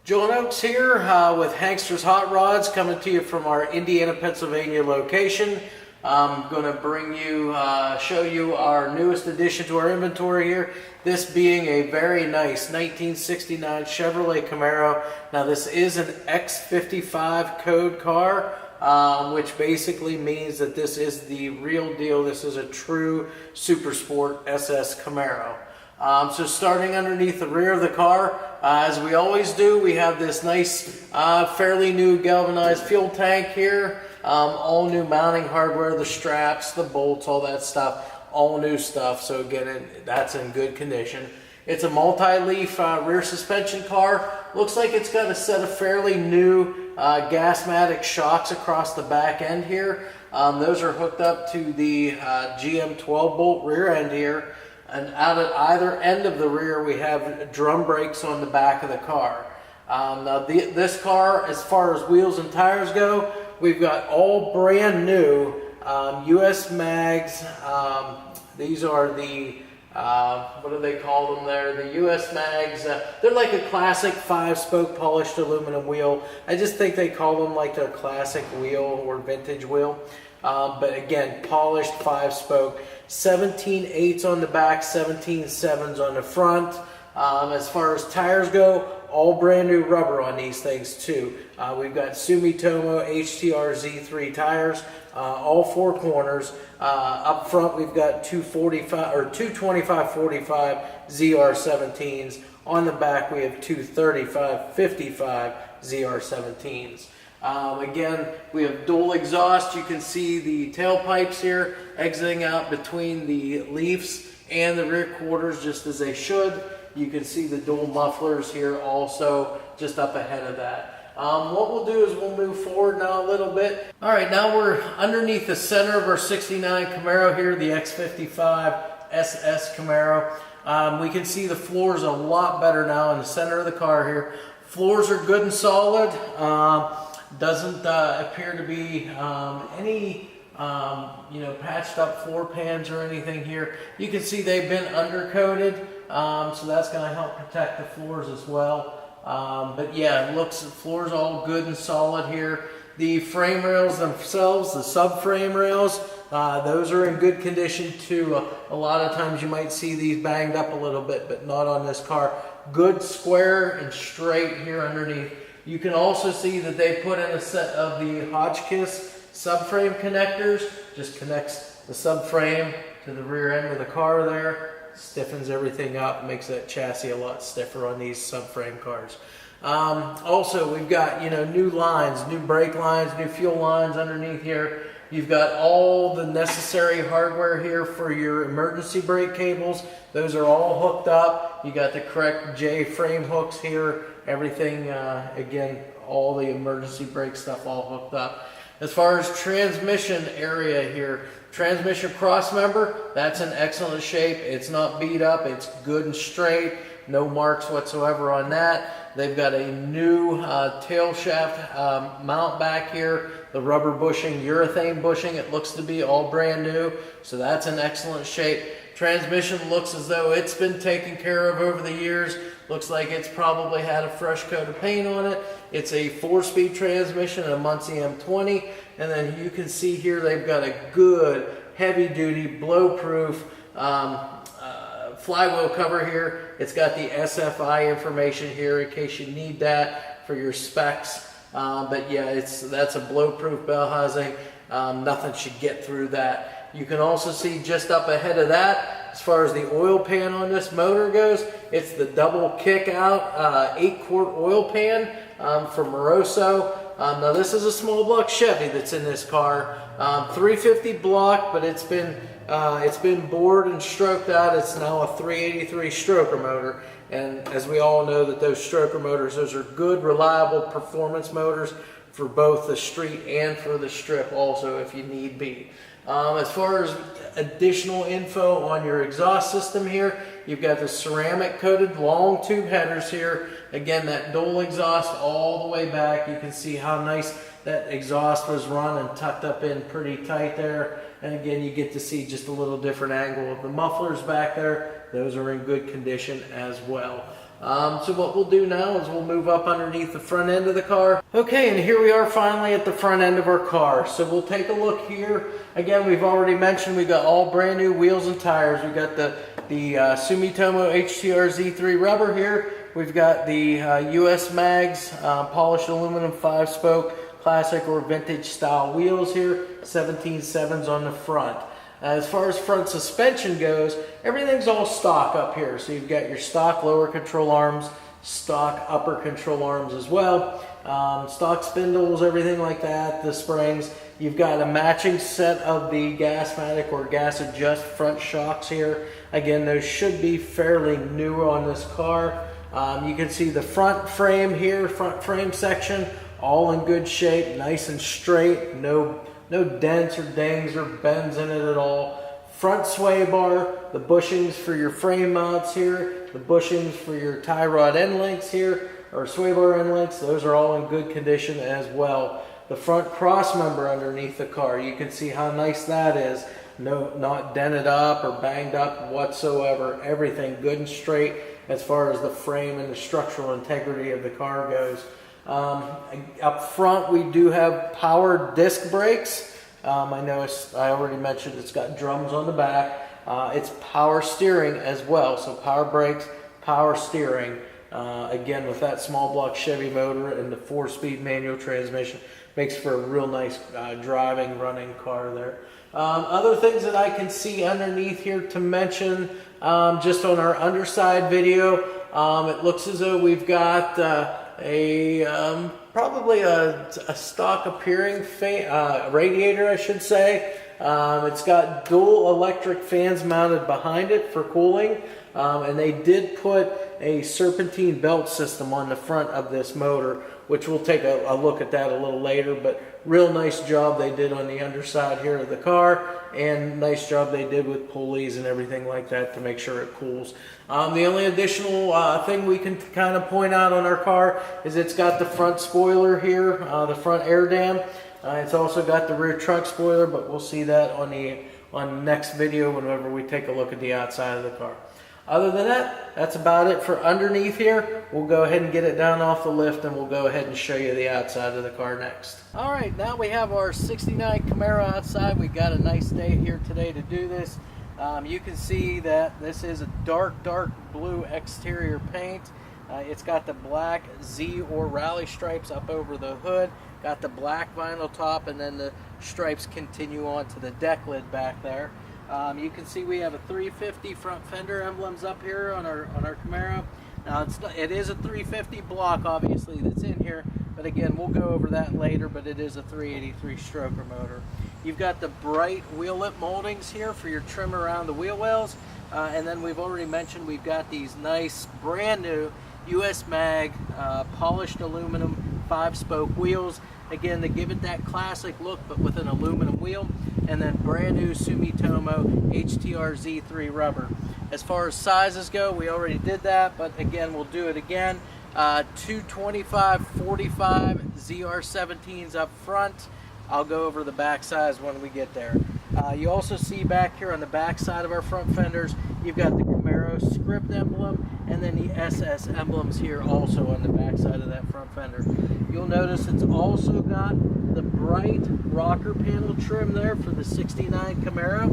John Oakes here with HANKSTERS Hot Rods, coming to you from our Indiana, Pennsylvania location. I'm going to bring you, show you our newest addition to our inventory here. This being a very nice 1969 Chevrolet Camaro. Now this is an X-55 code car, which basically means that this is the real deal. This is a true Super Sport SS Camaro. So starting underneath the rear of the car, as we always do, we have this nice, fairly new galvanized fuel tank here. All new mounting hardware, the straps, the bolts, all that stuff, all new stuff. So again, that's in good condition. It's a multi-leaf rear suspension car. Looks like it's got a set of fairly new Gasmatic shocks across the back end here. Those are hooked up to the GM 12-bolt rear end here. And out at either end of the rear, we have drum brakes on the back of the car. Now this car, as far as wheels and tires go, we've got all brand new US mags. These are the, what do they call them there? The US mags. They're like a classic 5-spoke polished aluminum wheel. I just think they call them like their classic wheel or vintage wheel. But again, polished 5-spoke. 17/8s on the back, 17/7s on the front. As far as tires go, all brand new rubber on these things too. We've got Sumitomo HTR Z3 tires, all 4 corners. Up front, we've got 225/45 ZR17s. On the back, we have 235/55 ZR17s. Again, we have dual exhaust. You can see the tailpipes here exiting out between the leafs and the rear quarters, just as they should. You can see the dual mufflers here also just up ahead of that. What we'll do is we'll move forward now a little bit. All right, now we're underneath the center of our 69 Camaro here, the X-55 SS Camaro. We can see the floors a lot better now in the center of the car here. Floors are good and solid. Doesn't appear to be any patched up floor pans or anything here. You can see they've been undercoated, so that's going to help protect the floors as well. But yeah, the floor's all good and solid here. The frame rails themselves, the subframe rails, those are in good condition too. A lot of times you might see these banged up a little bit, but not on this car. Good square and straight here underneath. You can also see that they put in a set of the Hotchkiss subframe connectors. Just connects the subframe to the rear end of the car there. Stiffens everything up, makes that chassis a lot stiffer on these subframe cars. Also, we've got new lines, new brake lines, new fuel lines underneath here. You've got all the necessary hardware here for your emergency brake cables. Those are all hooked up. You got the correct J frame hooks here. Everything, again, all the emergency brake stuff all hooked up. As far as transmission area here, transmission cross member, that's in excellent shape. It's not beat up. It's good and straight. No marks whatsoever on that. They've got a new tail shaft mount back here. The rubber bushing, urethane bushing, it looks to be all brand new. So that's in excellent shape. Transmission looks as though it's been taken care of over the years. Looks like it's probably had a fresh coat of paint on it. It's a 4-speed transmission, a Muncie M20. And then you can see here they've got a good heavy-duty blow-proof flywheel cover here. It's got the SFI information here in case you need that for your specs. But yeah, that's a blow-proof bell housing. Nothing should get through that. You can also see just up ahead of that, as far as the oil pan on this motor goes, it's the double kick out 8-quart oil pan from Moroso. Now this is a small block Chevy that's in this car, 350 block, but it's been bored and stroked out. It's now a 383 stroker motor, and as we all know that those stroker motors, those are good, reliable performance motors for both the street and for the strip also if you need be. As far as additional info on your exhaust system here, you've got the ceramic coated long tube headers here. Again, that dual exhaust all the way back. You can see how nice that exhaust was run and tucked up in pretty tight there. And again, you get to see just a little different angle of the mufflers back there. Those are in good condition as well. So what we'll do now is we'll move up underneath the front end of the car. Okay, and here we are finally at the front end of our car. So we'll take a look here. Again, we've already mentioned we got all brand new wheels and tires. We got the Sumitomo HTR Z3 rubber here. We've got the US Mags polished aluminum 5-spoke classic or vintage style wheels here. 17.7s on the front. As far as front suspension goes, everything's all stock up here. So you've got your stock lower control arms, stock upper control arms as well, stock spindles, everything like that, the springs. You've got a matching set of the Gasmatic or Gas Adjust front shocks here. Again, those should be fairly new on this car. You can see the front frame here, front frame section, all in good shape, nice and straight, no dents or dings or bends in it at all. Front sway bar, the bushings for your frame mounts here, the bushings for your tie rod end links here, or sway bar end links, those are all in good condition as well. The front cross member underneath the car, you can see how nice that is. Not dented up or banged up whatsoever. Everything good and straight as far as the frame and the structural integrity of the car goes. Up front we do have power disc brakes. I already mentioned it's got drums on the back. It's power steering as well, so power brakes, power steering. Again, with that small block Chevy motor and the 4-speed manual transmission, makes for a real nice driving, running car there. Other things that I can see underneath here to mention, just on our underside video, it looks as though we've got probably a stock appearing radiator, I should say. It's got dual electric fans mounted behind it for cooling, and they did put a serpentine belt system on the front of this motor, which we'll take a look at that a little later. But real nice job they did on the underside here of the car, and nice job they did with pulleys and everything like that to make sure it cools. The only additional thing we can kind of point out on our car is it's got the front spoiler here, the front air dam. It's also got the rear trunk spoiler, but we'll see that on the next video whenever we take a look at the outside of the car. Other than that, that's about it for underneath here. We'll go ahead and get it down off the lift, and we'll go ahead and show you the outside of the car next. All right, now we have our 69 Camaro outside. We got a nice day here today to do this. You can see that this is a dark blue exterior paint. It's got the black Z or rally stripes up over the hood, got the black vinyl top, and then the stripes continue on to the deck lid back there. You can see we have a 350 front fender emblems up here on our Camaro. Now it is a 350 block, obviously, that's in here, but again, we'll go over that later. But it is a 383 stroker motor. You've got the bright wheel lip moldings here for your trim around the wheel wells, and then we've already mentioned we've got these nice brand new US Mag polished aluminum 5-spoke wheels. Again, to give it that classic look, but with an aluminum wheel, and then brand new Sumitomo HTR Z3 rubber. As far as sizes go, we already did that, but again, we'll do it again. 225/45 ZR17s up front. I'll go over the back size when we get there. You also see back here on the back side of our front fenders, you've got the Camaro script emblem, and then the SS emblems here also on the back side of that front fender. You'll notice it's also got the bright rocker panel trim there for the 69 Camaro.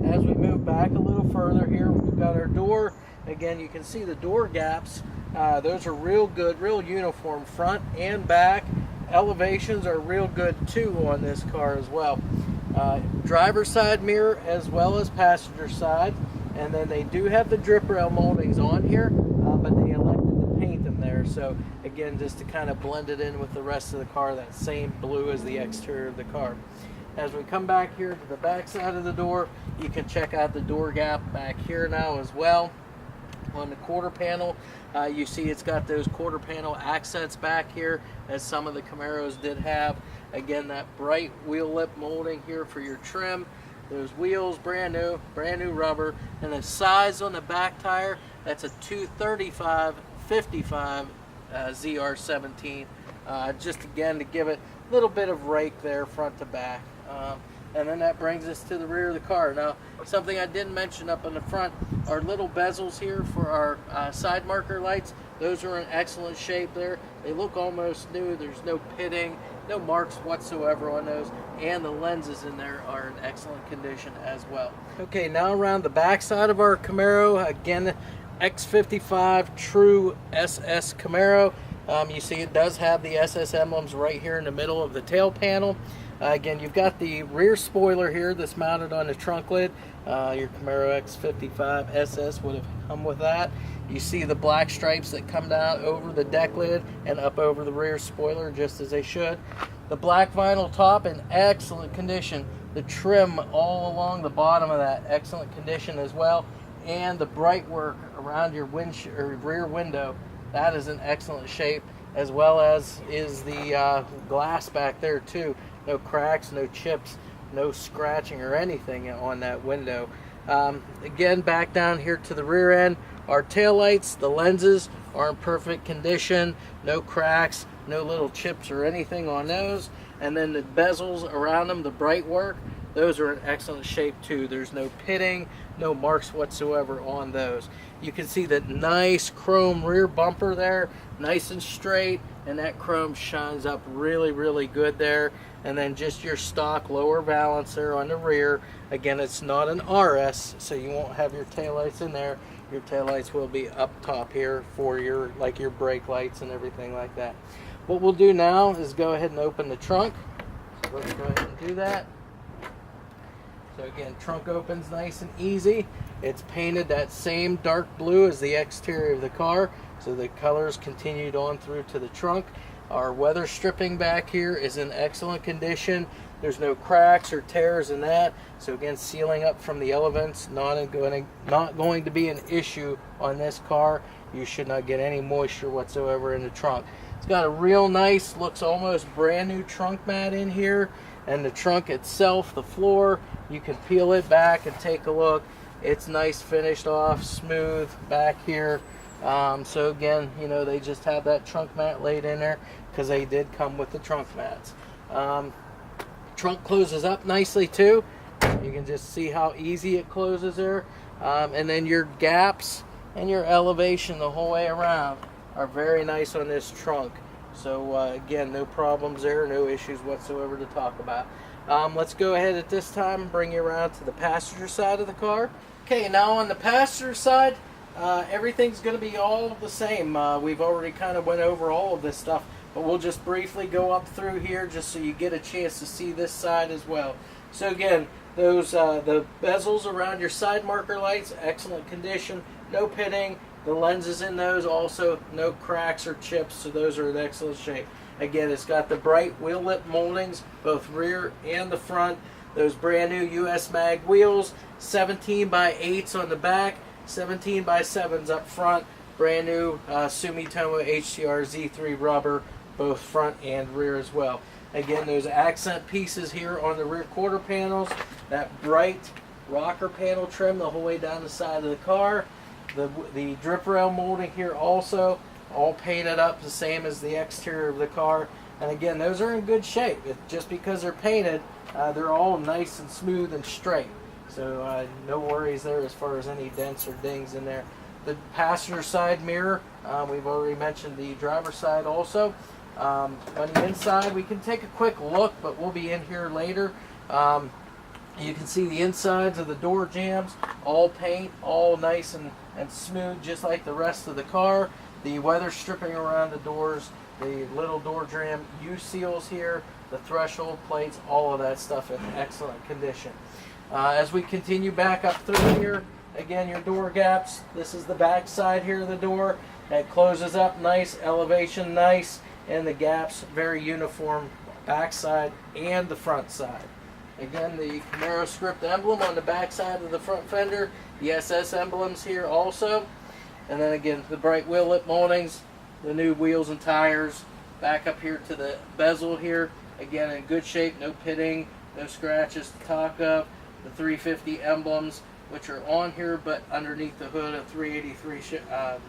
As we move back a little further here, we've got our door. Again, you can see the door gaps. Those are real good, real uniform front and back. Elevations are real good too on this car as well. Driver's side mirror as well as passenger side. And then they do have the drip rail moldings on here, but they elected to paint them there. So again, just to kind of blend it in with the rest of the car, that same blue as the exterior of the car. As we come back here to the back side of the door, you can check out the door gap back here now as well. On the quarter panel, you see it's got those quarter panel accents back here, as some of the Camaros did have. Again, that bright wheel lip molding here for your trim. Those wheels, brand new rubber, and the size on the back tire, that's a 235/55 ZR17. Just again to give it a little bit of rake there front to back. And then that brings us to the rear of the car. Now, something I didn't mention up in the front, our little bezels here for our side marker lights, those are in excellent shape there. They look almost new. There's no pitting, no marks whatsoever on those, and the lenses in there are in excellent condition as well. Okay, now around the back side of our Camaro, again, X-55 true SS Camaro. You see it does have the SS emblems right here in the middle of the tail panel. Again, you've got the rear spoiler here that's mounted on the trunk lid. Your Camaro X-55 SS would have come with that. You see the black stripes that come down over the deck lid and up over the rear spoiler, just as they should. The black vinyl top in excellent condition. The trim all along the bottom of that, excellent condition as well. And the bright work around your rear window, that is in excellent shape, as well as is the glass back there too. No cracks, no chips, no scratching or anything on that window. Again, back down here to the rear end, our taillights, the lenses are in perfect condition, no cracks, no little chips or anything on those. And then the bezels around them, the bright work, those are in excellent shape too. There's no pitting, no marks whatsoever on those. You can see that nice chrome rear bumper there, nice and straight, and that chrome shines up really, really good there. And then just your stock lower valance there on the rear. Again, it's not an RS, so you won't have your taillights in there. Your taillights will be up top here for your brake lights and everything like that. What we'll do now is go ahead and open the trunk. So let's go ahead and do that. So again, trunk opens nice and easy. It's painted that same dark blue as the exterior of the car, so the colors continued on through to the trunk. Our weather stripping back here is in excellent condition. There's no cracks or tears in that. So again, sealing up from the elements, not going to be an issue on this car. You should not get any moisture whatsoever in the trunk. It's got a real nice, looks almost brand new trunk mat in here. And the trunk itself, the floor, you can peel it back and take a look. It's nice, finished off, smooth back here. So again, you know, they just have that trunk mat laid in there because they did come with the trunk mats. Trunk closes up nicely too. You can just see how easy it closes there. And then your gaps and your elevation the whole way around are very nice on this trunk. So again, no problems there, no issues whatsoever to talk about. Let's go ahead at this time and bring you around to the passenger side of the car. Okay, now on the passenger side, everything's going to be all the same. We've already kind of went over all of this stuff, but we'll just briefly go up through here just so you get a chance to see this side as well. So again, those the bezels around your side marker lights, excellent condition, no pitting. The lenses in those also no cracks or chips, so those are in excellent shape. Again, it's got the bright wheel lip moldings, both rear and the front. Those brand new US mag wheels, 17 by 8s on the back, 17 by 7s up front. Brand new Sumitomo HCR Z3 rubber, both front and rear as well. Again, those accent pieces here on the rear quarter panels, that bright rocker panel trim the whole way down the side of the car. The drip rail molding here also, all painted up the same as the exterior of the car. And again, those are in good shape. Just because they're painted, they're all nice and smooth and straight. So no worries there as far as any dents or dings in there. The passenger side mirror, we've already mentioned the driver's side also. On the inside, we can take a quick look, but we'll be in here later. You can see the insides of the door jambs, all paint, all nice and smooth, just like the rest of the car. The weather stripping around the doors, the little door jamb U-seals here, the threshold plates, all of that stuff in excellent condition. As we continue back up through here, again, your door gaps. This is the back side here of the door. That closes up nice, elevation nice, and the gaps very uniform, back side and the front side. Again, the Camaro script emblem on the back side of the front fender, the SS emblems here also. And then again, the bright wheel lip moldings, the new wheels and tires. Back up here to the bezel here, again in good shape, no pitting, no scratches to talk of. The 350 emblems, which are on here, but underneath the hood, a 383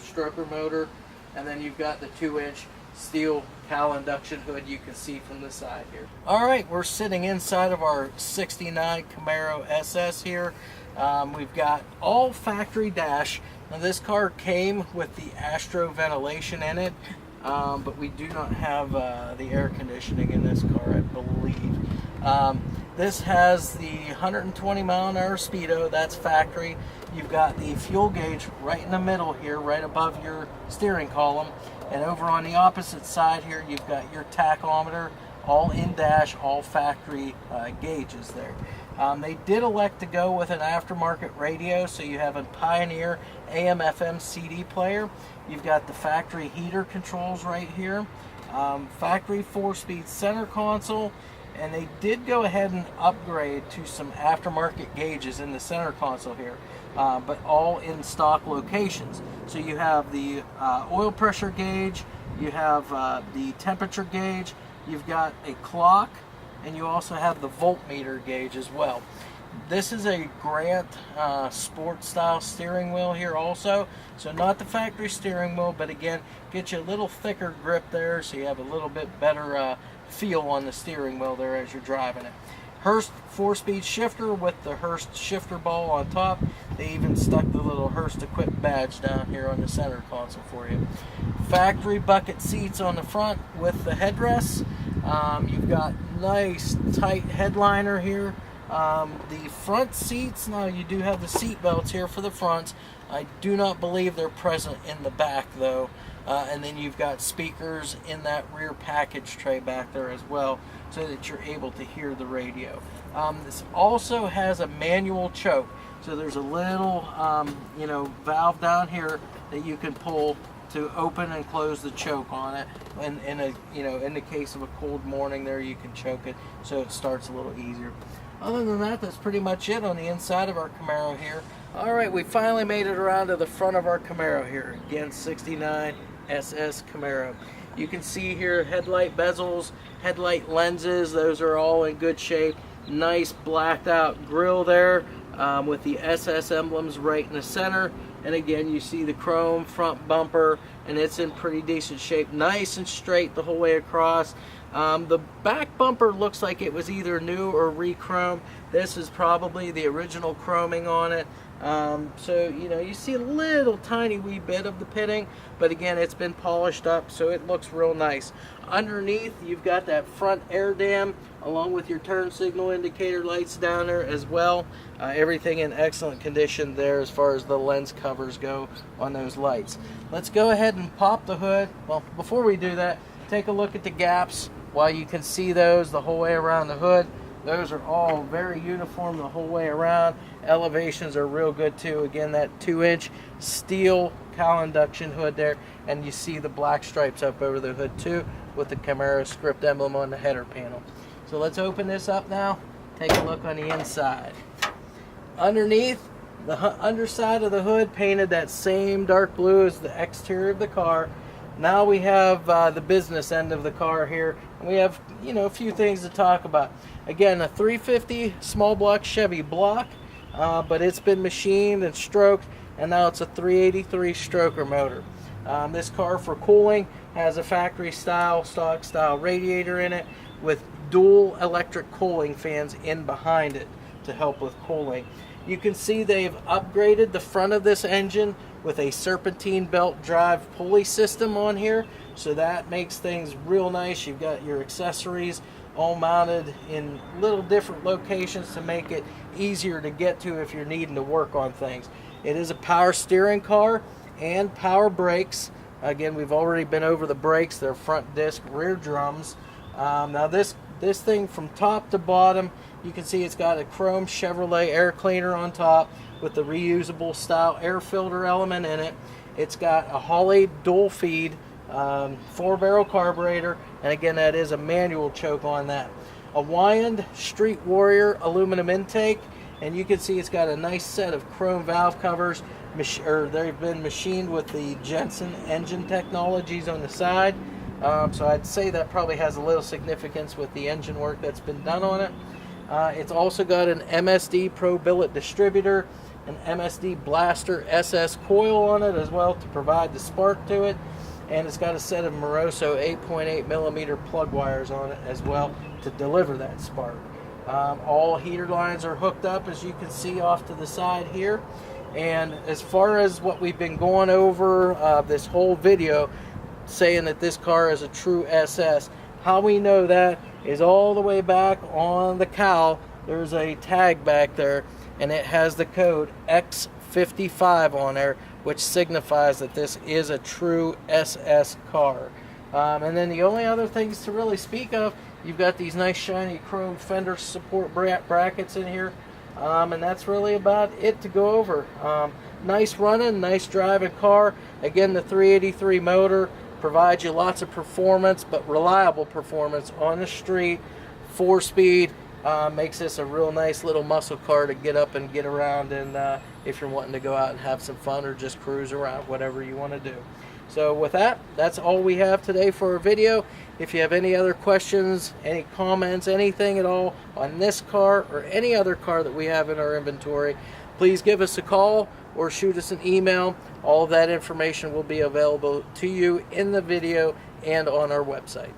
stroker motor. And then you've got the 2-inch steel cowl induction hood you can see from the side here. All right, we're sitting inside of our 69 Camaro SS here. We've got all factory dash. Now this car came with the Astro ventilation in it, but we do not have the air conditioning in this car, I believe. This has the 120 mile an hour speedo, that's factory. You've got the fuel gauge right in the middle here, right above your steering column. And over on the opposite side here, you've got your tachometer, all in dash, all factory gauges there. They did elect to go with an aftermarket radio, so you have a Pioneer AM FM CD player. You've got the factory heater controls right here, factory 4-speed center console, and they did go ahead and upgrade to some aftermarket gauges in the center console here, but all in stock locations. So you have the oil pressure gauge, you have the temperature gauge, you've got a clock, and you also have the voltmeter gauge as well. This is a Grant sport style steering wheel here also, so not the factory steering wheel, but again, get you a little thicker grip there, so you have a little bit better feel on the steering wheel there as you're driving it. Hurst 4-speed shifter with the Hurst shifter ball on top. They even stuck the little Hurst equipped badge down here on the center console for you. Factory bucket seats on the front with the headrests. You've got nice tight headliner here. The front seats, now you do have the seat belts here for the fronts. I do not believe they're present in the back though. And then you've got speakers in that rear package tray back there as well, so that you're able to hear the radio. This also has a manual choke, so there's a little valve down here that you can pull to open and close the choke on it. And in the case of a cold morning there, you can choke it so it starts a little easier. Other than that, that's pretty much it on the inside of our Camaro here. All right, we finally made it around to the front of our Camaro here. Again, 69 SS Camaro. You can see here headlight bezels, headlight lenses, those are all in good shape. Nice blacked out grille there with the SS emblems right in the center. And again, you see the chrome front bumper, and it's in pretty decent shape. Nice and straight the whole way across. The back bumper looks like it was either new or re-chromed. This is probably the original chroming on it. So you see a little tiny wee bit of the pitting, but again, it's been polished up, so it looks real nice. Underneath, you've got that front air dam along with your turn signal indicator lights down there as well. Everything in excellent condition there as far as the lens covers go on those lights. Let's go ahead and pop the hood. Well, before we do that, take a look at the gaps. While you can see those the whole way around the hood, those are all very uniform the whole way around. Elevations are real good too. Again, that 2-inch steel cowl induction hood there, and you see the black stripes up over the hood too with the Camaro script emblem on the header panel. So let's open this up now, take a look on the inside. Underneath, the underside of the hood painted that same dark blue as the exterior of the car. Now we have the business end of the car here, and we have a few things to talk about. Again, a 350 small block Chevy block, but it's been machined and stroked, and now it's a 383 stroker motor. This car, for cooling, has a factory style, stock style radiator in it with dual electric cooling fans in behind it to help with cooling. You can see they've upgraded the front of this engine with a serpentine belt drive pulley system on here, so that makes things real nice. You've got your accessories all mounted in little different locations to make it easier to get to if you're needing to work on things. It is a power steering car and power brakes. Again, we've already been over the brakes. They're front disc rear drums. Now this thing from top to bottom, you can see it's got a chrome Chevrolet air cleaner on top with the reusable style air filter element in it. It's got a Holley dual feed 4-barrel carburetor, and again, that is a manual choke on that. A Wyand Street Warrior aluminum intake, and you can see it's got a nice set of chrome valve covers. They've been machined with the Jensen engine technologies on the side. So I'd say that probably has a little significance with the engine work that's been done on it. It's also got an MSD Pro Billet distributor, an MSD Blaster SS coil on it as well to provide the spark to it. and it's got a set of Moroso 8.8 millimeter plug wires on it as well to deliver that spark. All heater lines are hooked up, as you can see off to the side here. And as far as what we've been going over this whole video, saying that this car is a true SS, how we know that is all the way back on the cowl. There's a tag back there, and it has the code X-55 on there, which signifies that this is a true SS car. And then the only other things to really speak of, you've got these nice shiny chrome fender support brackets in here, and that's really about it to go over. Nice running, nice driving car. Again, the 383 motor provides you lots of performance, but reliable performance on the street. 4-speed makes this a real nice little muscle car to get up and get around, and if you're wanting to go out and have some fun or just cruise around, whatever you want to do. So with that, that's all we have today for our video. If you have any other questions, any comments, anything at all on this car or any other car that we have in our inventory, please give us a call or shoot us an email. All of that information will be available to you in the video and on our website.